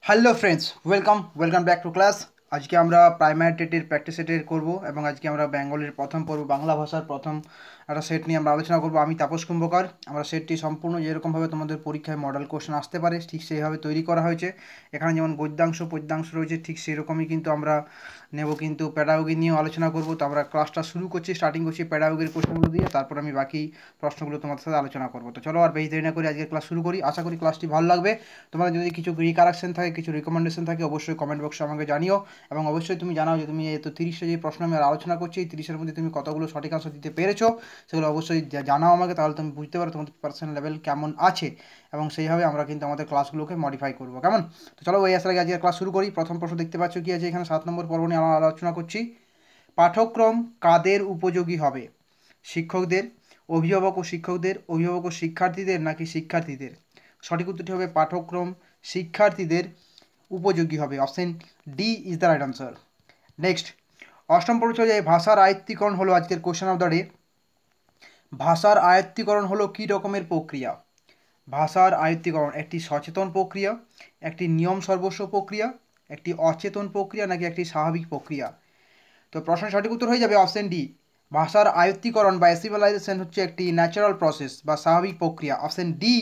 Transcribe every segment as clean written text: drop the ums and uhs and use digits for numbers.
Hello friends, welcome back to class. আজকে আমরা primary টেটের practice সেটের করবো এবং আজকে আমরা বেঙ্গলের প্রথম পর্ব বাংলা ভাষার প্রথম একটা সেট নিয়ে আমরা আলোচনা করবো। আমি তাপস কুম্ভকার। আমরা সেটটি সম্পূর্ণ যেরকমভাবে তোমাদের পরীক্ষায় মডেল কোশ্চেন আসতে পারে ঠিক সেইভাবে তৈরি করা হয়েছে। এখানে যেমন গদ্যাংশ পদ্যাংশ রয়েছে ঠিক সেরকমই কিন্তু আমরা নেব, কিন্তু প্যাডাগোগি নিয়েও আলোচনা করবো। তো আমরা ক্লাসটা স্টার্টিং করছি প্যাডাগোগির কোশ্চেনগুলো দিয়ে, তারপর আমি বাকি প্রশ্নগুলো তোমাদের সাথে আলোচনা করবো। তো চলো আর বেশি দেরি না করে আজকের ক্লাস শুরু করি। আশা করি ক্লাসটি ভালো লাগবে। তোমাদের যদি কিছু রিকারেকশন থাকে, কিছু রিকমেন্ডেশন থাকে, অবশ্যই কমেন্ট বক্সে আমাকে জানিও। এবং অবশ্যই তুমি জানাও যে তুমি এই তো 30টা যে প্রশ্ন আমি আলোচনা করছি, এই 30-এর মধ্যে তুমি কতগুলো সঠিক আনসার দিতে পেরেছো সেগুলো অবশ্যই জানাও আমাকে, তাহলে তুমি বুঝতে পারো তোমাদের পার্সোনাল লেভেল কেমন আছে এবং সেইভাবে আমরা কিন্তু আমাদের ক্লাসগুলোকে মডিফাই করবো। কেমন? তো চলো ওই আসার আগে আজকের ক্লাস শুরু করি। প্রথম প্রশ্ন দেখতে পাচ্ছ কি আছে এখানে, 7 নম্বর পর্ব নিয়ে আমরা আলোচনা করছি। পাঠ্যক্রম কাদের উপযোগী হবে? শিক্ষকদের, অভিভাবক ও শিক্ষকদের, অভিভাবক ও শিক্ষার্থীদের, নাকি শিক্ষার্থীদের? সঠিক উত্তরটি হবে পাঠ্যক্রম শিক্ষার্থীদের উপযোগী হবে। Option D is the right answer. Next, অষ্টম পর্ব চলে যায় ভাষার আয়ত্তীকরণ হলো আজকের কোশ্চেন অফ দ্য ডে। ভাষার আয়ত্তীকরণ হলো কী রকমের প্রক্রিয়া? ভাষার আয়ত্তীকরণ একটি সচেতন প্রক্রিয়া, একটি নিয়ম সর্বস্ব প্রক্রিয়া, একটি অচেতন প্রক্রিয়া, নাকি একটি স্বাভাবিক প্রক্রিয়া? তো প্রশ্নের সঠিক উত্তর হয়ে যাবে অপশন ডি। ভাষার আয়ত্তীকরণ বা অ্যাসিভিলাইজেশন হচ্ছে একটি ন্যাচারাল প্রসেস বা স্বাভাবিক প্রক্রিয়া। Option D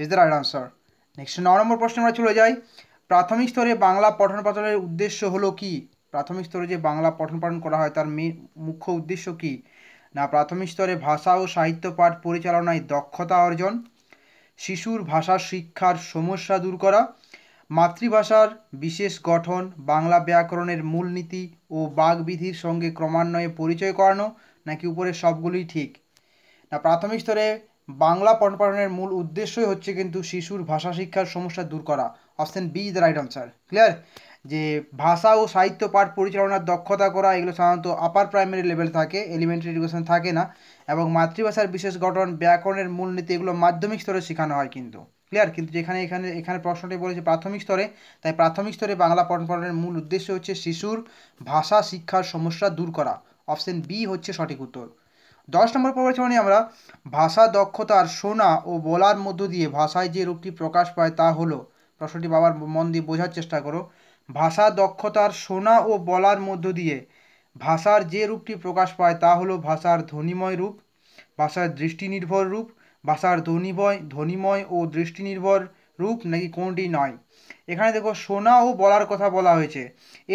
is the right answer. Next 9 নম্বর প্রশ্নে আমরা চলে যাই। প্রাথমিক স্তরে বাংলা পঠন পাঠনের উদ্দেশ্য হলো কি? প্রাথমিক স্তরে যে বাংলা পঠন পাঠন করা হয় তার মুখ্য উদ্দেশ্য কি? না, প্রাথমিক স্তরে ভাষা ও সাহিত্য পাঠ পরিচালনায় দক্ষতা অর্জন, শিশুর ভাষা শিক্ষার সমস্যা দূর করা, মাতৃভাষার বিশেষ গঠন, বাংলা ব্যাকরণের মূলনীতি ও বাগবিধির সঙ্গে ক্রমান্বয়ে পরিচয় করানো, নাকি উপরের সবগুলোই ঠিক? না, প্রাথমিক স্তরে বাংলা পঠন পাঠনের মূল উদ্দেশ্যই হচ্ছে কিন্তু শিশুর ভাষা শিক্ষার সমস্যা দূর করা। Option B is the right answer. Clear? যে ভাষা ও সাহিত্য পাঠ পরিচালনার দক্ষতা করা, এগুলো সাধারণত আপার প্রাইমারি লেভেল থাকে, এলিমেন্টারি এডুকেশন থাকে না। এবং মাতৃভাষার বিশেষ গঠন, ব্যাকরণের মূলনীতি, এগুলো মাধ্যমিক স্তরে শেখানো হয় কিন্তু। ক্লিয়ার? কিন্তু যেখানে এখানে এখানে প্রশ্নটি বলেছে প্রাথমিক স্তরে, তাই প্রাথমিক স্তরে বাংলা পঠন পাঠনের মূল উদ্দেশ্য হচ্ছে শিশুর ভাষা শিক্ষার সমস্যা দূর করা। অপশন বি হচ্ছে সঠিক উত্তর। 10 নম্বর প্রবচনে আমরা ভাষা দক্ষতার শোনা ও বলার মধ্য দিয়ে ভাষায় যে রূপটি প্রকাশ পায় তা হলো, প্রশ্নটি বাবার মন দিয়ে বোঝার চেষ্টা করো। ভাষা দক্ষতার শোনা ও বলার মধ্য দিয়ে ভাষার যে রূপটি প্রকাশ পায় তা হলো ভাষার ধ্বনিময় রূপ, ভাষার দৃষ্টি নির্ভর রূপ, ভাষার ধ্বনিময় ও দৃষ্টি নির্ভর রূপ, নাকি কোনটি নয়? এখানে দেখো শোনা ও বলার কথা বলা হয়েছে।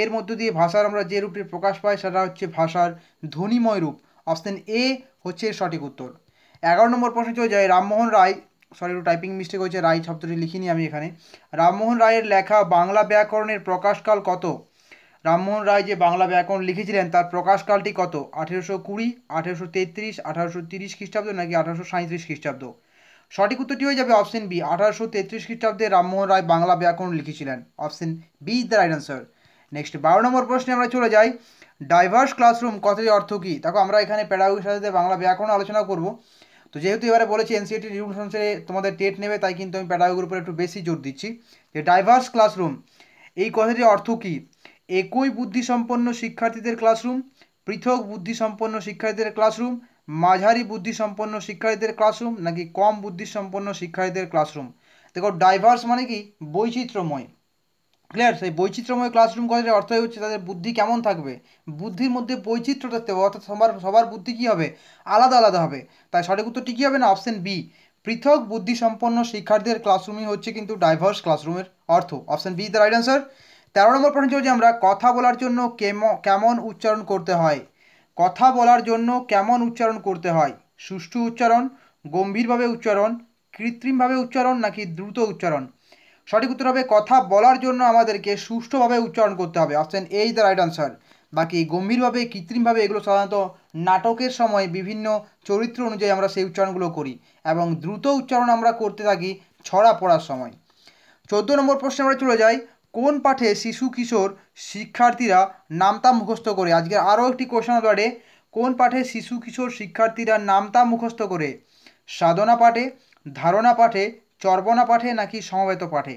এর মধ্য দিয়ে ভাষার আমরা যে রূপটি প্রকাশ পাই সেটা হচ্ছে ভাষার ধ্বনিময় রূপ। অপশন এ হচ্ছে সঠিক উত্তর। 11 নম্বর প্রশ্ন চলে যায়। রামমোহন রায়, সরি একটু টাইপিং মিস্টেক হয়েছে, রায় শব্দটি লিখিনি আমি এখানে। রামমোহন রায়ের লেখা বাংলা ব্যাকরণের প্রকাশকাল কত? রামমোহন রায় যে বাংলা ব্যাকরণ লিখেছিলেন তার প্রকাশকালটি কত? 1820, 1833, 1830 খ্রিস্টাব্দ, নাকি 1837 খ্রিস্টাব্দ? সঠিক উত্তরটি হয়ে যাবে অপশন বি, 1833 খ্রিস্টাব্দে রামমোহন রায় বাংলা ব্যাকরণ লিখেছিলেন। Option B is the right answer. Next 12 নম্বর প্রশ্নে আমরা চলে যাই। ডাইভার্স ক্লাসরুম কথাটির অর্থ কী? দেখো আমরা এখানে প্যাডাগোগির সাথে বাংলা ব্যাকরণ আলোচনা করব। তো যেহেতু এবারে বলেছি এনসিইআরটি রুলস অনুসারে তোমাদের টেট নেবে, তাই কিন্তু আমি প্যাডাগোগির উপর একটু বেশি জোর দিচ্ছি। যে ডাইভার্স ক্লাসরুম এই কথাটির অর্থ কী? একই বুদ্ধিসম্পন্ন শিক্ষার্থীদের ক্লাসরুম, পৃথক বুদ্ধিসম্পন্ন শিক্ষার্থীদের ক্লাসরুম, মাঝারি বুদ্ধিসম্পন্ন শিক্ষার্থীদের ক্লাসরুম, নাকি কম বুদ্ধিসম্পন্ন শিক্ষার্থীদের ক্লাসরুম? দেখো ডাইভার্স মানে কি? বৈচিত্র্যময়। ক্লিয়ার? সেই বৈচিত্র্যময় ক্লাসরুম কথাটির অর্থই হচ্ছে তাদের বুদ্ধি কেমন থাকবে, বুদ্ধির মধ্যে বৈচিত্র্য থাকতে হবে, অর্থাৎ সবার বুদ্ধি কী হবে? আলাদা আলাদা হবে। তাই সঠিক উত্তরটি কী হবে? না, অপশন বি, পৃথক বুদ্ধিসম্পন্ন শিক্ষার্থীদের ক্লাসরুমই হচ্ছে কিন্তু ডাইভার্স ক্লাসরুমের অর্থ। Option B the right answer. 13 নম্বর প্রশ্ন চলছে আমরা কথা বলার জন্য কেমন উচ্চারণ করতে হয়? কথা বলার জন্য কেমন উচ্চারণ করতে হয়? সুষ্ঠু উচ্চারণ, গম্ভীরভাবে উচ্চারণ, কৃত্রিমভাবে উচ্চারণ, নাকি দ্রুত উচ্চারণ? সঠিক উত্তর হবে কথা বলার জন্য আমাদেরকে সুষ্ঠুভাবে উচ্চারণ করতে হবে। Option A is the right answer. বাকি গম্ভীরভাবে কৃত্রিমভাবে এগুলো সাধারণত নাটকের সময় বিভিন্ন চরিত্র অনুযায়ী আমরা সেই উচ্চারণগুলো করি, এবং দ্রুত উচ্চারণ আমরা করতে থাকি ছড়া পড়ার সময়। 14 নম্বর প্রশ্নে আমরা চলে যাই। কোন পাঠে শিশু কিশোর শিক্ষার্থীরা নামতা মুখস্থ করে? আজকে আরও একটি কোশ্চেন বাড়ে। কোন পাঠে শিশু কিশোর শিক্ষার্থীরা নামতা মুখস্থ করে? সাধনা পাঠে, ধারণা পাঠে, চর্বণা পাঠে, নাকি সমবেত পাঠে?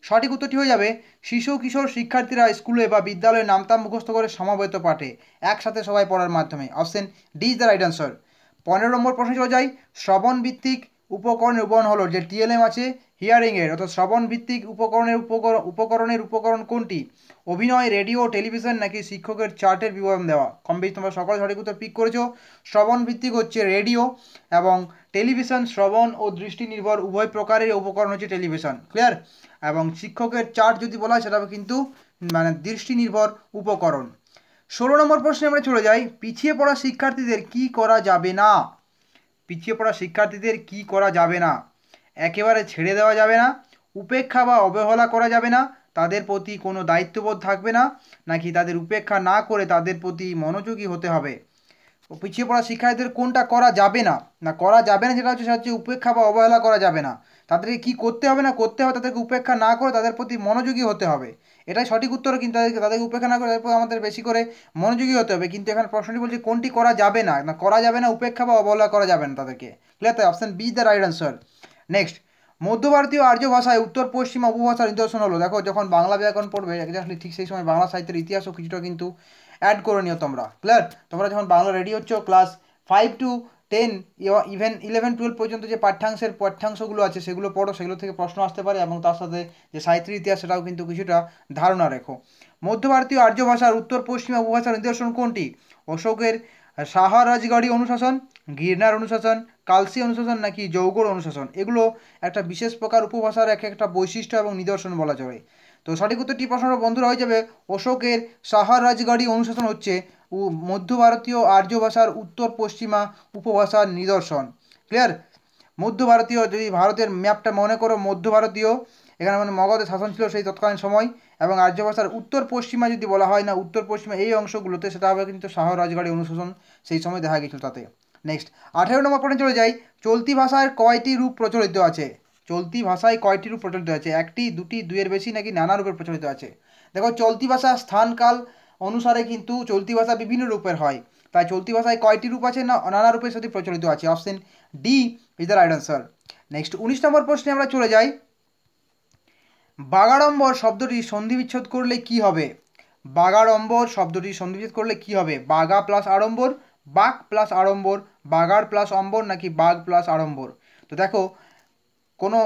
সঠিক উত্তরটি হয়ে যাবে শিশু কিশোর শিক্ষার্থীরা স্কুলে বা বিদ্যালয়ে নামতা মুখস্থ করে সমবেত পাঠে, একসাথে সবাই পড়ার মাধ্যমে। Option D is the right answer. 15 নম্বর প্রশ্নে চলে যাই। শ্রবণ ভিত্তিক উপকরণের উপকরণ হলো যে টিএলএম আছে হিয়ারিং এর অর্থাৎ শ্রবণ ভিত্তিক উপকরণ কোনটি? অভিনয়, রেডিও, টেলিভিশন নাকি শিক্ষকের চার্টের বিবরণ দেওয়া? কম বেশি তোমরা সকলে সঠিক উত্তর পিক করেছো। শ্রবণ ভিত্তিক হচ্ছে রেডিও এবং টেলিভিশন শ্রবণ ও দৃষ্টি নির্ভর উভয় প্রকারের উপকরণ হচ্ছে টেলিভিশন। ক্লিয়ার? এবং শিক্ষকের চার্ট যদি বলা হয় সেটা কিন্তু মানে দৃষ্টি নির্ভর উপকরণ। 16 নম্বর প্রশ্নে আমরা চলে যাই। পিছিয়ে পড়া শিক্ষার্থীদের কি করা যাবে না? পিছিয়ে পড়া শিক্ষার্থীদের কি করা যাবে না? একেবারে ছেড়ে দেওয়া যাবে না, উপেক্ষা বা অবহেলা করা যাবে না, তাদের প্রতি কোনো দায়িত্ববোধ থাকবে না, নাকি তাদের উপেক্ষা না করে তাদের প্রতি মনোযোগী হতে হবে? পিছিয়ে পড়া শিক্ষার্থীদের কোনটা করা যাবে না? না করা যাবে না যেটা হচ্ছে সেটা হচ্ছে উপেক্ষা বা অবহেলা করা যাবে না। তাদেরকে কি করতে হবে? না করতে হবে তাদেরকে উপেক্ষা না করে তাদের প্রতি মনোযোগী হতে হবে। এটাই সঠিক উত্তর, কিন্তু তাদেরকে উপেক্ষা না করে তাদের প্রতি আমাদের বেশি করে মনোযোগী হতে হবে। কিন্তু এখানে প্রশ্নটি বলছে কোনটি করা যাবে না? না করা যাবে না, উপেক্ষা বা অবহেলা করা যাবে না তাদেরকে। ক্লিয়ার? তাই option B the right answer. Next, মধ্য ভারতীয় আর্য ভাষায় উত্তর পশ্চিমা উপভাষার নিদর্শন হলো। দেখো যখন বাংলা ব্যাকরণ পড়বে এক্স্যাক্টলি ঠিক সেই সময় বাংলা সাহিত্যের ইতিহাসও কিছুটা কিন্তু অ্যাড করে নিও তোমরা। ক্লিয়ার? তোমরা যখন বাংলা রেডি হচ্ছ ক্লাস 5 to 10 ইভেন 11-12 পর্যন্ত যে পাঠ্যাংশগুলো আছে সেগুলো পড়ো, সেগুলো থেকে প্রশ্ন আসতে পারে এবং তার সাথে যে সাহিত্যের ইতিহাস সেটাও কিন্তু কিছুটা ধারণা রেখো। মধ্য ভারতীয় আর্য ভাষার উত্তর পশ্চিমা উপভাষার নিদর্শন কোনটি? অশোকের শাহরাজগড়ি অনুশাসন, গিরনার অনুশাসন, কালসি অনুশাসন নাকি জৌগড় অনুশাসন? এগুলো একটা বিশেষ প্রকার উপভাষার এক একটা বৈশিষ্ট্য এবং নিদর্শন বলা যায়। তো সঠিক উত্তরটি প্রশ্নটা বন্ধুরা হয়ে যাবে অশোকের শাহরাজগড়ি অনুশাসন হচ্ছে মধ্য ভারতীয় আর্য ভাষার উত্তর পশ্চিমা উপভাষার নিদর্শন। ক্লিয়ার? মধ্য ভারতীয়, যদি ভারতের ম্যাপটা মনে করো, মধ্য ভারতীয় এখানে মানে মগধের শাসন ছিল সেই তৎকালীন সময়, এবং আর্য ভাষার উত্তর পশ্চিমা যদি বলা হয় না উত্তর পশ্চিমা এই অংশগুলোতে, সেটা হবে কিন্তু শাহ রাজগড়ি অনুশাসন সেই সময় দেখা গেছিল তাতে। নেক্সট 18 নম্বর পয়েন্টে চলে যাই। চলতি ভাষায় কয়টি রূপ প্রচলিত আছে? চলতি ভাষায় কয়টি রূপ প্রচলিত আছে? একটি, দুটি, দুইয়ের বেশি নাকি নানা রূপে প্রচলিত আছে? দেখো চলতি ভাষা স্থান কাল অনুসারে কিন্তু চলতি ভাষা বিভিন্ন রূপের হয়। তাই চলতি ভাষায় কয়টি রূপ আছে? না নানা রূপের সাথে প্রচলিত আছে। Option D is the right answer. Next 19 নম্বর প্রশ্নে আমরা চলে যাই। বাগাড়ম্বর শব্দটি সন্ধিবিচ্ছেদ করলে কি হবে? বাগাড়ম্বর শব্দটি সন্ধিবিচ্ছেদ করলে কি হবে? বাগা প্লাস আড়ম্বর, বাক প্লাস আড়ম্বর, বাগাড় প্লাস অম্বর নাকি বাঘ প্লাস আড়ম্বর? তো দেখো কোনো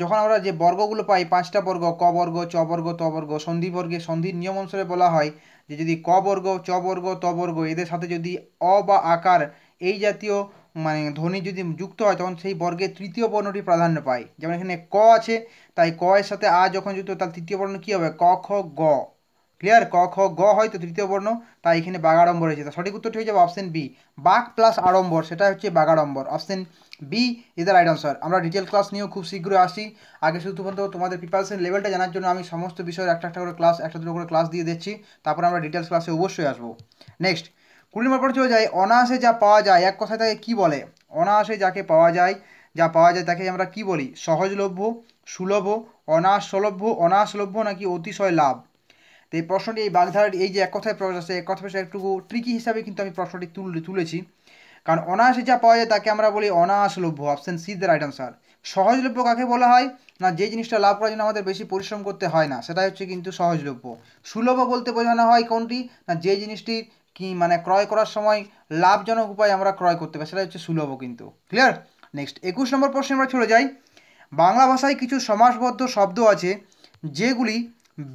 যখন আমরা যে বর্গগুলো পাই 5টা বর্গ, ক বর্গ, চ বর্গ, ত বর্গ, সন্ধি বর্গে সন্ধির নিয়ম অনুসারে বলা হয় যে যদি ক বর্গ, চ বর্গ, ত বর্গ এদের সাথে যদি অ বা আকার এই জাতীয় মানে ধ্বনি যদি যুক্ত হয় তখন সেই বর্গের তৃতীয় বর্ণটি প্রাধান্য পায়। যেমন এখানে ক আছে, তাই ক এর সাথে আ যখন যুক্ত তার তৃতীয় বর্ণ কী হবে? ক খ গ। ক্লিয়ার? ক খ গ হয় তো তৃতীয় বর্ণ, তাই এখানে বাগাড়ম্বর হয়েছে। সঠিক উত্তরটি হয়ে যাবে অপশন বি, বাক প্লাস আড়ম্বর, সেটা হচ্ছে বাগাড়ম্বর। Option B is the right answer. আমরা ডিটেল ক্লাস নিয়েও খুব শীঘ্রই আসি। আগে শুধুমাত্র তোমাদের প্রিপারেশন লেভেলটা জানার জন্য আমি সমস্ত বিষয়ের একটা একটা করে ক্লাস, একটা দুটো করে ক্লাস দিয়ে দিচ্ছি। তারপর আমরা ডিটেলস ক্লাসে অবশ্যই আসবো। নেক্সট 20 নম্বর পরে চলে যাই। অনায়াসে যা পাওয়া যায় এক কথায় তাকে কী বলে? অনায়াসে যাকে পাওয়া যায়, যা পাওয়া যায় তাকে আমরা কি বলি? সহজলভ্য, সুলভ, অনায়াসলভ্য নাকি অতিশয় লাভ? তো এই প্রশ্নটি, এই বাগধারাটি, এই যে এক কথায় প্রশ্ন আছে, এক কথা একটু ট্রিকি হিসাবে কিন্তু আমি প্রশ্নটি তুলেছি। কারণ অনায়াসে যা পাওয়া যায় তাকে আমরা বলি অনায়াসলভ্য। Option C the right answer. সহজলভ্য কাকে বলা হয়? না যে জিনিসটা লাভ করার জন্য আমাদের বেশি পরিশ্রম করতে হয় না, সেটা হচ্ছে কিন্তু সহজলভ্য। সুলভ বলতে বোঝানো হয় কোনটি? না যে জিনিসটি কি মানে ক্রয় করার সময় লাভজনক উপায় আমরা ক্রয় করতে পারি, সেটা হচ্ছে সুলভ কিন্তু। ক্লিয়ার? নেক্সট 21 নম্বর প্রশ্নে আমরা চলে যাই। বাংলা ভাষায় কিছু সমাসবদ্ধ শব্দ আছে যেগুলি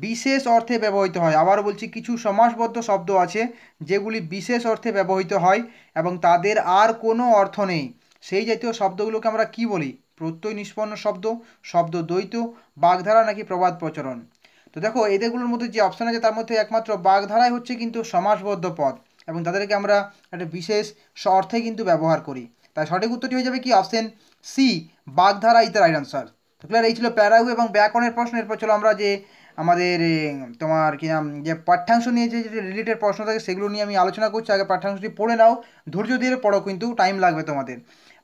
বিশেষ অর্থে ব্যবহৃত হয়। আবার বলছি, কিছু সমাসবদ্ধ শব্দ আছে যেগুলি বিশেষ অর্থে ব্যবহৃত হয় এবং তাদের আর কোনো অর্থ নেই। সেই জাতীয় শব্দগুলোকে আমরা কি বলি? প্রত্যয় নিষ্পন্ন শব্দ, শব্দ দ্বৈত, বাগধারা নাকি প্রবাদ প্রচরণ? তো দেখো এদেরগুলোর মধ্যে যে অপশান আছে তার মধ্যে একমাত্র বাগধারাই হচ্ছে কিন্তু সমাসবদ্ধ পদ এবং তাদেরকে আমরা একটা বিশেষ অর্থে কিন্তু ব্যবহার করি। তাই সঠিক উত্তরটি হয়ে যাবে কি? অপশন সি, বাগধারা ইজ দ্য রাইট আনসার। তো ক্লিয়ার? এই ছিল প্যারাগ্রাফ এবং ব্যাকরণের প্রশ্ন। এরপর চলো আমরা যে আমাদের তোমার কি নাম যে পাঠ্যাংশ নিয়ে যে রিলেটেড প্রশ্ন থাকে সেগুলো নিয়ে আমি আলোচনা করছি। আগে পাঠ্যাংশটি পড়ে নাও, ধৈর্য দিয়ে পড়ো, কিন্তু টাইম লাগবে তোমাদের।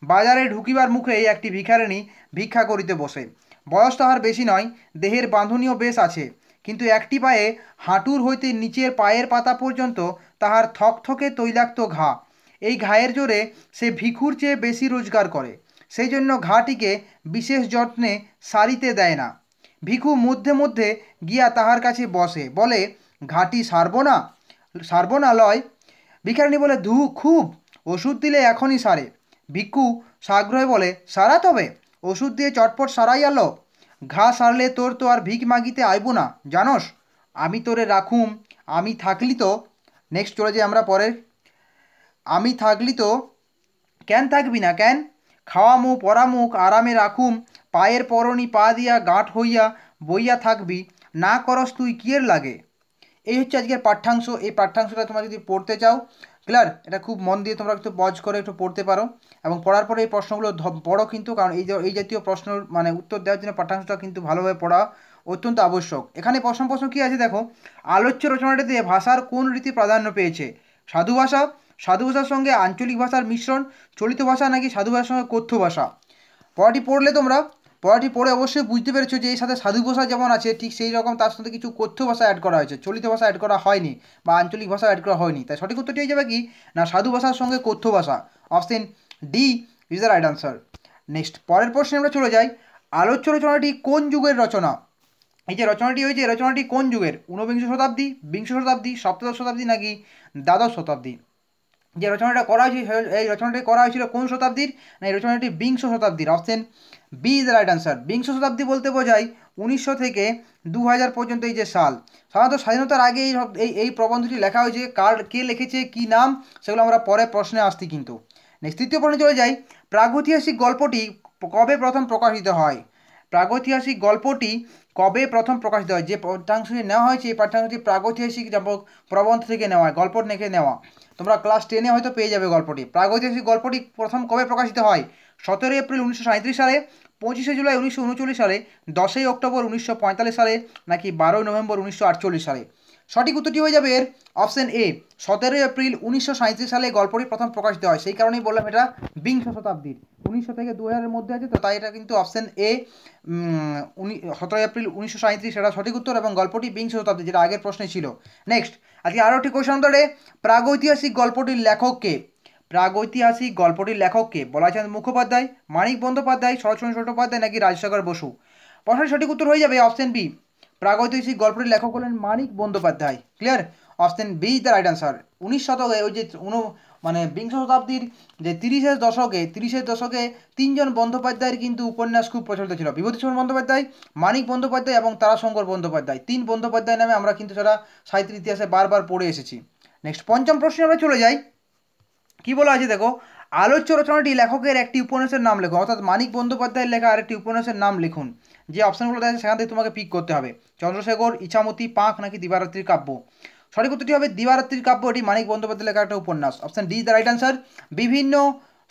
বাজারে ঢুকিবার মুখে একটি ভিখারিণী ভিক্ষা করিতে বসে। বয়স তাহার বেশি নয়, দেহের বাঁধনীয় বেশ আছে, কিন্তু একটি পায়ে হাঁটুর হইতে নিচের পায়ের পাতা পর্যন্ত তাহার থকথকে তৈলাক্ত ঘা। এই ঘায়ের জোরে সে ভিখুর চেয়ে বেশি রোজগার করে, সেই জন্য ঘাটিকে বিশেষ যত্নে সারিতে দেয় না। ভিখু মধ্যে মধ্যে গিয়া তাহার কাছে বসে, বলে ঘাটি সারব না লয়? ভিখারিণী বলে, খুব ওষুধ দিলে এখনই সারে। ভিক্ষু সাগ্রহে বলে, সারা তবে? ওষুধ দিয়ে চটপট সারাই আলো। ঘা সারলে তোর তো আর ভিক মাগিতে আইব না, জানোস? আমি তোরে রাখুম, আমি থাকলি তো। নেক্সট চলে যাই আমরা পরের। আমি থাকলি তো কেন থাকবি না কেন? খাওয়ামু পরামুখ আরামে রাখুম, পায়ের পরনি পা দিয়া গাঁট হইয়া বইয়া থাকবি, না করস তুই কিয়ের লাগে? এই হচ্ছে আজকের পাঠ্যাংশ। এই পাঠ্যাংশটা তোমরা যদি পড়তে চাও, ক্লিয়ার, এটা খুব মন দিয়ে তোমরা একটু পজ করে একটু পড়তে পারো, এবং পড়ার পরে এই প্রশ্নগুলো পড়ো কিন্তু, কারণ এই জাতীয় প্রশ্ন মানে উত্তর দেওয়ার জন্য পাঠ্যাংশটা কিন্তু ভালোভাবে পড়া অত্যন্ত আবশ্যক। এখানে প্রশ্ন কী আছে দেখো, আলোচ্য রচনাটিতে ভাষার কোন রীতি প্রাধান্য পেয়েছে? সাধু ভাষা, সাধু ভাষার সঙ্গে আঞ্চলিক ভাষার মিশ্রণ, চলিত ভাষা নাকি সাধু ভাষার সঙ্গে কথ্য ভাষা? পড়াটি পড়লে তোমরা, পড়াটি পড়ে অবশ্যই বুঝতে পেরেছো যে এর সাথে সাধু ভাষা যেমন আছে ঠিক সেই রকম তার সাথে কিছু কথ্য ভাষা অ্যাড করা হয়েছে, চলিত ভাষা অ্যাড করা হয়নি বা আঞ্চলিক ভাষা অ্যাড করা হয়নি। তাই সঠিক উত্তরটি হয়ে যাবে কি না, সাধু ভাষার সঙ্গে কথ্য ভাষা। Option D is the right answer. Next পরের প্রশ্নে আমরা চলে যাই। আলোচ্য রচনাটি কোন যুগের রচনা? এই যে রচনাটি হয়েছে, এই রচনাটি কোন যুগের? ঊনবিংশ শতাব্দী, বিংশ শতাব্দী, সপ্তদশ শতাব্দী নাকি দ্বাদশ শতাব্দী? যে রচনাটা করা হয়েছে এই রচনাটি করা হয়েছিল কোন শতাব্দীর? না, এই রচনাটি বিংশ শতাব্দীর। Option B is the right answer. বিংশ শতাব্দী বলতে বোঝায় 1900 থেকে 2000 পর্যন্ত এই যে সাল। সাধারণত স্বাধীনতার আগে এই প্রবন্ধটি লেখা হয়েছে, কে লিখেছে, কি নাম, সেগুলো আমরা পরে প্রশ্নে আসছি কিন্তু। নেক্সট তৃতীয় প্রশ্নে চলে যাই। প্রাগৈতিহাসিক গল্পটি কবে প্রথম প্রকাশিত হয়? প্রাগৈতিহাসিক গল্পটি কবে প্রথম প্রকাশিত হয়? যে পাঠ্যাংশটি নেওয়া হয়েছে এই পাঠ্যাংশটি প্রাগৈতিহাসিক প্রবন্ধ থেকে নেওয়া, গল্প থেকে নেওয়া। তোমরা ক্লাস 10-এ হয়তো পেয়ে যাবে গল্পটি। প্রাগৈতিহাসিক গল্পটি প্রথম কবে প্রকাশিত হয়? 17 এপ্রিল 1937 সালে, 25 জুলাই 1939 সালে, 10 অক্টোবর 1945 সালে নাকি 12 নভেম্বর 1948 সালে? সঠিক উত্তরটি হয়ে যাবে এর অপশন এ, 17 এপ্রিল 1937 সালে গল্পটি প্রথম প্রকাশিত হয়। সেই কারণেই বললাম এটা বিংশ শতাব্দীর, 1900 থেকে 2000-এর মধ্যে আছে, তো তাই এটা কিন্তু অপশন এ 17 এপ্রিল 1937 সেটা সঠিক উত্তর, এবং গল্পটি বিংশ শতাব্দী, যেটা আগের প্রশ্নে ছিল। নেক্সট আজকে আরও একটি কোয়েশন ধরে, প্রাগৈতিহাসিক গল্পটির লেখককে? প্রাগৈতিহাসিক গল্পটির লেখককে? বলাচাঁদ মুখোপাধ্যায়, মানিক বন্দ্যোপাধ্যায়, শরৎচন্দ্র চট্টোপাধ্যায় নাকি রাজশেখর বসু? প্রশ্নের সঠিক উত্তর হয়ে যাবে অপশন বি। প্রাগৈতিহাসিক গল্পটির লেখক হলেন Manik Bandyopadhyay. Clear? Option B is the right answer. 19 শতকে ওই যে মানে বিংশ শতাব্দীর যে 30-এর দশকে তিনজন বন্দ্যোপাধ্যায়ের কিন্তু উপন্যাস খুব প্রচলিত ছিল। বিভূতিভূষণ বন্দ্যোপাধ্যায়, মানিক বন্দ্যোপাধ্যায় এবং তারাশঙ্কর বন্দ্যোপাধ্যায়। 3 বন্দ্যোপাধ্যায় নামে আমরা কিন্তু সেটা সাহিত্যের ইতিহাসে বারবার পড়ে এসেছি। নেক্সট পঞ্চম প্রশ্নে আমরা চলে যাই। কি বলা আছে দেখো, আলোচ্য রচনাটি লেখকের একটি উপন্যাসের নাম লেখো, অর্থাৎ মানিক বন্দ্যোপাধ্যায়ের লেখা আরেকটি উপন্যাসের নাম লিখুন। যে অপশনগুলো দেওয়া আছে সেখান থেকে তোমাকে পিক করতে হবে। চন্দ্রশেখর, ইছামতি, পাঁক নাকি দিবারাত্রির কাব্য? সঠিক উত্তরটি হবে দিবারাত্রির কাব্য। এটি মানিক বন্দ্যোপাধ্যায়ের লেখা একটা উপন্যাস। Option D is the right answer. বিভিন্ন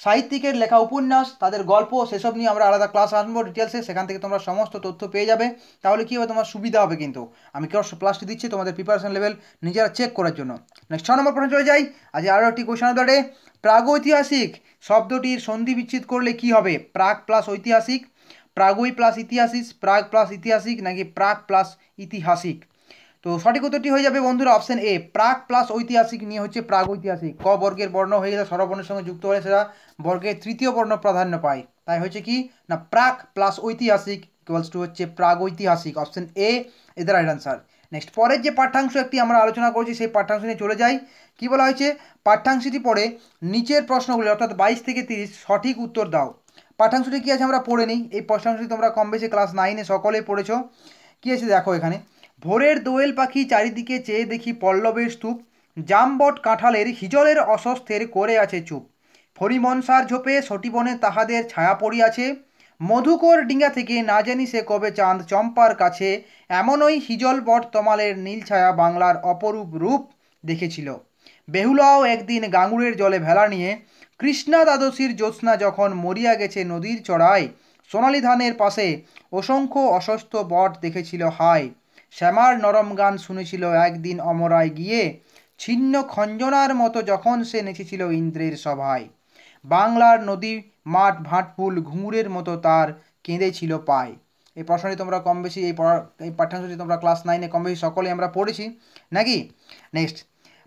সাহিত্যিকের লেখা উপন্যাস, তাদের গল্প, সেসব নিয়ে আমরা আলাদা ক্লাস আনবো ডিটেলসে, সেখান থেকে তোমরা সমস্ত তথ্য পেয়ে যাবে। তাহলে কী হবে, তোমার সুবিধা হবে কিন্তু। আমি কেউ ক্লাসটি দিচ্ছি তোমাদের প্রিপারেশন লেভেল নিজেরা চেক করার জন্য। নেক্সট 6 নম্বর প্রশ্নে চলে যাই। আজ আরও একটি কোয়েশন ধরে, প্রাগৈতিহাসিক শব্দটির সন্ধি বিচ্ছেদ করলে কি হবে? প্রাক প্লাস ঐতিহাসিক, প্রাগৈ প্লাস ইতিহাসিক, প্রাগ প্লাস ইতিহাসিক নাকি প্রাক প্লাস ইতিহাসিক? তো সঠিক উত্তরটি হয়ে যাবে বন্ধুরা অপশন এ, প্রাক প্লাস ঐতিহাসিক নিয়ে হচ্ছে প্রাগৈতিহাসিক। ক বর্গের বর্ণ হয়ে গেলে স্বরবর্ণের সঙ্গে যুক্ত হলে সেটা বর্গের তৃতীয় বর্ণ প্রাধান্য পায়। তাই হচ্ছে কি না, প্রাক প্লাস ঐতিহাসিক ইকুয়ালস টু হচ্ছে প্রাগৈতিহাসিক। Option A is the right answer. Next পরের যে পাঠ্যাংশ একটি আমরা আলোচনা করছি সেই পাঠ্যাংশ নিয়ে চলে যাই। কি বলা হয়েছে, পাঠ্যাংশটি পড়ে নিচের প্রশ্নগুলি অর্থাৎ 22 থেকে 30 সঠিক উত্তর দাও। পাঠ্যাংশটি কী আছে আমরা পড়ে নিই। এই পাঠ্যাংশটি তোমরা কম বেশি ক্লাস 9-এ সকলেই পড়েছো। কী আছে দেখো এখানে, ভোরের দোয়েল পাখি চারিদিকে চেয়ে দেখি পল্লবের স্তূপ, জামবট কাঁঠালের হিজলের অস্বস্থের করে আছে চুপ, ফরিমনসার ঝোপে সটিবনে তাহাদের ছায়া পড়িয়াছে, মধুকর ডিঙ্গা থেকে না জানি সে কবে চাঁদ চম্পার কাছে, এমনই হিজল বট তমালের নীল ছায়া বাংলার অপরূপ রূপ দেখেছিল, বেহুলাও একদিন গাঙুরের জলে ভেলা নিয়ে, কৃষ্ণা দ্বাদশীর জ্যোৎস্না যখন মরিয়া গেছে নদীর চড়ায়, সোনালী ধানের পাশে অসংখ্য অস্বস্থ বট দেখেছিল হায়, শ্যামার নরম গান শুনেছিল একদিন অমরায় গিয়ে, ছিন্ন খঞ্জনার মতো যখন সে নেচেছিল ইন্দ্রের সভায়, বাংলার নদী মাঠ ভাটফুল ঘুঙুরের মতো তার কেঁদেছিল পায়। এই প্রশ্নটি তোমরা কম বেশি এই পাঠ্যাংশটি তোমরা ক্লাস 9-এ কম বেশি সকলেই আমরা পড়েছি নাকি। নেক্সট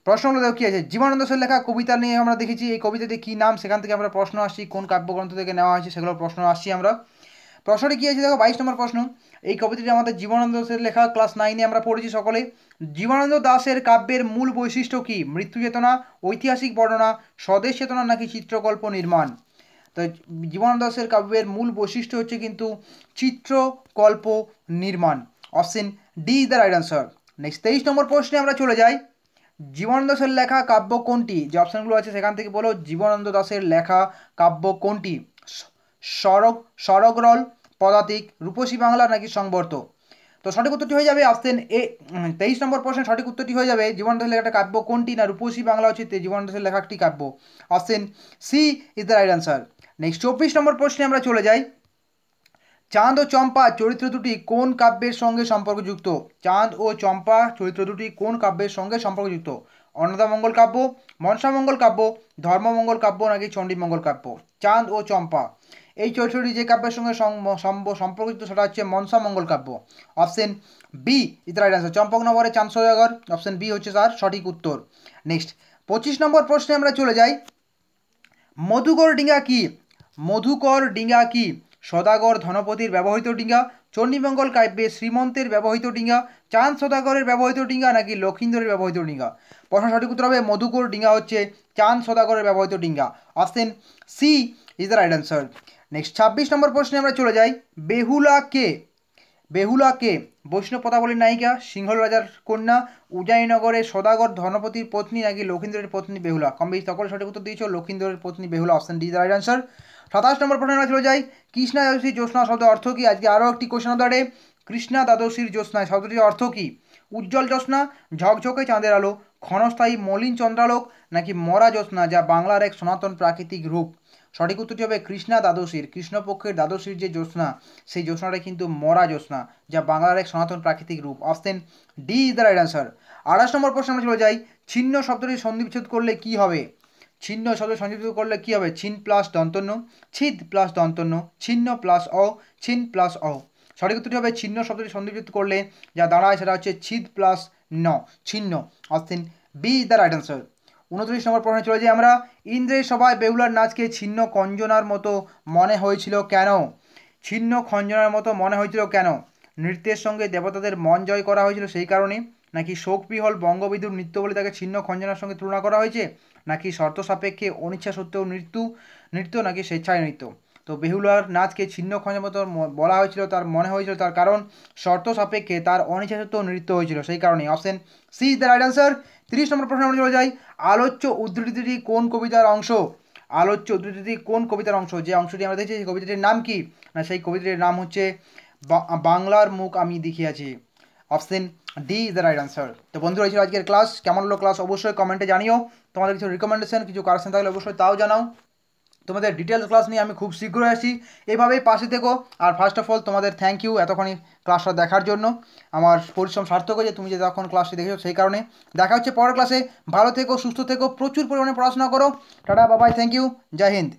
প্রশ্নগুলো দেখো কী আছে, জীবনানন্দ সেনের লেখা কবিতা নিয়ে আমরা দেখেছি। এই কবিতাটি কী নাম, সেখান থেকে আমরা প্রশ্ন আসছি, কোন কাব্যগ্রন্থ থেকে নেওয়া হয়েছে সেগুলোর প্রশ্ন আসছি আমরা। প্রশ্নটি কী আছে দেখো, 22 নম্বর প্রশ্ন। এই কবিতাটি আমাদের জীবনানন্দ দাশের লেখা, ক্লাস 9-এ আমরা পড়েছি সকলে। জীবনানন্দ দাশের কাব্যের মূল বৈশিষ্ট্য কী? মৃত্যু চেতনা, ঐতিহাসিক বর্ণনা, স্বদেশ চেতনা নাকি চিত্রকল্প নির্মাণ? তো জীবনানন্দ দাশের কাব্যের মূল বৈশিষ্ট্য হচ্ছে কিন্তু চিত্রকল্প নির্মাণ। Option D is the right answer. Next 23 নম্বর প্রশ্নে আমরা চলে যাই। জীবনানন্দ দাশের লেখা কাব্য কোনটি? যে অপশানগুলো আছে সেখান থেকে বলো জীবনানন্দ দাশের লেখা কাব্য কোনটি? সরগরল, পদাতিক, রূপসী বাংলা নাকি সংবর্ত? তো সঠিক উত্তরটি হয়ে যাবে অপশন এ। 23 নম্বর প্রশ্নের সঠিক উত্তরটি হয়ে যাবে জীবনানন্দ দাশের লেখা কাব্য কোনটি, না রূপসী বাংলা হচ্ছে জীবনানন্দ দাশের লেখা একটি কাব্য। Option C is the right answer. Next 24 number প্রশ্নে আমরা চলে যাই। চাঁদ ও চম্পা চরিত্র দুটি কোন কাব্যের সঙ্গে সম্পর্কযুক্ত? চাঁদ ও চম্পা চরিত্র দুটি কোন কাব্যের সঙ্গে সম্পর্কযুক্ত? অন্নদামঙ্গল কাব্য, মনসামঙ্গল কাব্য, ধর্মমঙ্গল কাব্য নাকি চণ্ডীমঙ্গল কাব্য? চাঁদ ও চম্পা এই চরিত্রটি যে কাব্যের সঙ্গে সম্পর্কযুক্ত সেটা হচ্ছে মনসামঙ্গল কাব্য। Option B is the right answer. চম্পকনগরে চাঁদ সওদাগর, অপশন বি হচ্ছে তার সঠিক উত্তর। নেক্সট 25 নম্বর প্রশ্নে আমরা চলে যাই। মধুকর ডিঙ্গা কি? মধুকর ডিঙ্গা কি? সদাগর ধনপতির ব্যবহৃত ডিঙ্গা, চণ্ডীমঙ্গল কাব্যে শ্রীমন্তের ব্যবহৃত ডিঙ্গা, চাঁদ সদাগরের ব্যবহৃত ডিঙ্গা নাকি লক্ষিন্দরের ব্যবহৃত ডিঙ্গা? প্রশ্ন সঠিক উত্তর হবে মধুকর ডিঙ্গা হচ্ছে চাঁদ সদাগরের ব্যবহৃত ডিঙ্গা। Option C is the right answer. Next 26 number প্রশ্নে আমরা চলে যাই। বেহুলা কে? বেহুলা কে? বৈষ্ণব পদাবলীর নায়িকা, সিংহল রাজার কন্যা, উদয়নগরের সদাগর ধনপতির পত্নী নাকি লক্ষিন্দরের পত্নী বেহুলা? কম বেশি সকল সঠিক উত্তর দিয়েছ লক্ষিন্দরের পত্নী Behula. Option D the right answer. 27 নম্বর প্রশ্নে আমরা চলে যাই। কৃষ্ণা দ্বাদশী জ্যোৎস্না শব্দ অর্থ কী? আজকে আরও একটি কোশ্চেন ধরে। কৃষ্ণা দ্বাদশীর জ্যোৎস্না শব্দটির অর্থ কী? উজ্জ্বল জ্যোৎস্না, ঝকঝকে চাঁদের আলো, ক্ষণস্থায়ী মলিন চন্দ্রালোক নাকি মরা জ্যোৎস্না যা বাংলার এক সনাতন প্রাকৃতিক রূপ? সঠিক উত্তরটি হবে কৃষ্ণা দ্বাদশীর, কৃষ্ণপক্ষের দ্বাদশীর যে জ্যোৎস্না সেই জ্যোৎস্নাটা কিন্তু মরা জ্যোৎস্না যা বাংলার এক সনাতন প্রাকৃতিক রূপ। Option D is the right answer. 28 নম্বর প্রশ্নে আমরা চলে যাই। ছিন্ন শব্দটি সন্ধিবিচ্ছেদ করলে কি হবে? ছিন্ন শব্দ সন্ধিবিচ্ছেদ করলে কি হবে? ছিন প্লাস দন্তন্য, ছিদ প্লাস দন্তন্য, ছিন্ন প্লাস অ, ছিন প্লাস অ। সঠিক উত্তরটি হবে ছিন্ন শব্দটি সন্ধিবিচ্ছেদ করলে যা দাঁড়ায় সেটা হচ্ছে ছিদ প্লাস ন, ছিন্ন। Option B is the right answer. 29 নম্বর প্রশ্নে চলে যাই আমরা। ইন্দ্রের সভায় বেহুলার নাচকে ছিন্ন খঞ্জনার মতো মনে হয়েছিল কেন? ছিন্ন খঞ্জনার মতো মনে হয়েছিল কেন? নৃত্যের সঙ্গে দেবতাদের মন জয় করা হয়েছিল সেই কারণে, নাকি শোকবিহল বঙ্গবিদুর নৃত্য বলে তাকে ছিন্ন খঞ্জনার সঙ্গে তুলনা করা হয়েছে, নাকি শর্ত সাপেক্ষে অনিচ্ছা সত্ত্বেও নৃত্য নাকি স্বেচ্ছায় নৃত্য? তো বেহুলার নাচকে ছিন্ন খঞ্জনার মতো বলা হয়েছিল, তার মনে হয়েছিল তার কারণ শর্ত সাপেক্ষে তার অনিচ্ছা সত্ত্বেও নৃত্য হয়েছিল সেই কারণে। Option C is the right answer. 30 নম্বর প্রশ্নে আমরা চলে যাই। আলোচ্য উদ্ধৃতিটি কোন কবিতার অংশ? আলোচ্য উদ্ধৃতিটি কোন কবিতার অংশ? যে অংশটি আমরা দেখছি সেই কবিতাটির নাম কি? না সেই কবিতাটির নাম হচ্ছে বাংলার মুখ আমি দেখিয়াছি। Option D is the right answer. তো বন্ধুরা এই ছিল আজকের ক্লাস। কেমন হলো ক্লাস অবশ্যই কমেন্টে জানিও। তোমাদের কিছু রিকমেন্ডেশন, কিছু কারেকশন থাকলে অবশ্যই তাও জানাও। তোমাদের ডিটেলস ক্লাস নিয়ে আমি খুব শীঘ্রই আসি, এভাবেই পাশে থেকো। আর ফার্স্ট অফ অল তোমাদের থ্যাংক ইউ এতক্ষণই ক্লাসটা দেখার জন্য। আমার পরিশ্রম সার্থক হয়েছে তুমি যে তখন ক্লাসটি দেখেছো সেই কারণে। দেখা হচ্ছে পরের ক্লাসে। ভালো থেকো, সুস্থ থেকো, প্রচুর পরিমাণে পড়াশোনা করো। টাটা, বাবাই, থ্যাংক ইউ, জয় হিন্দ।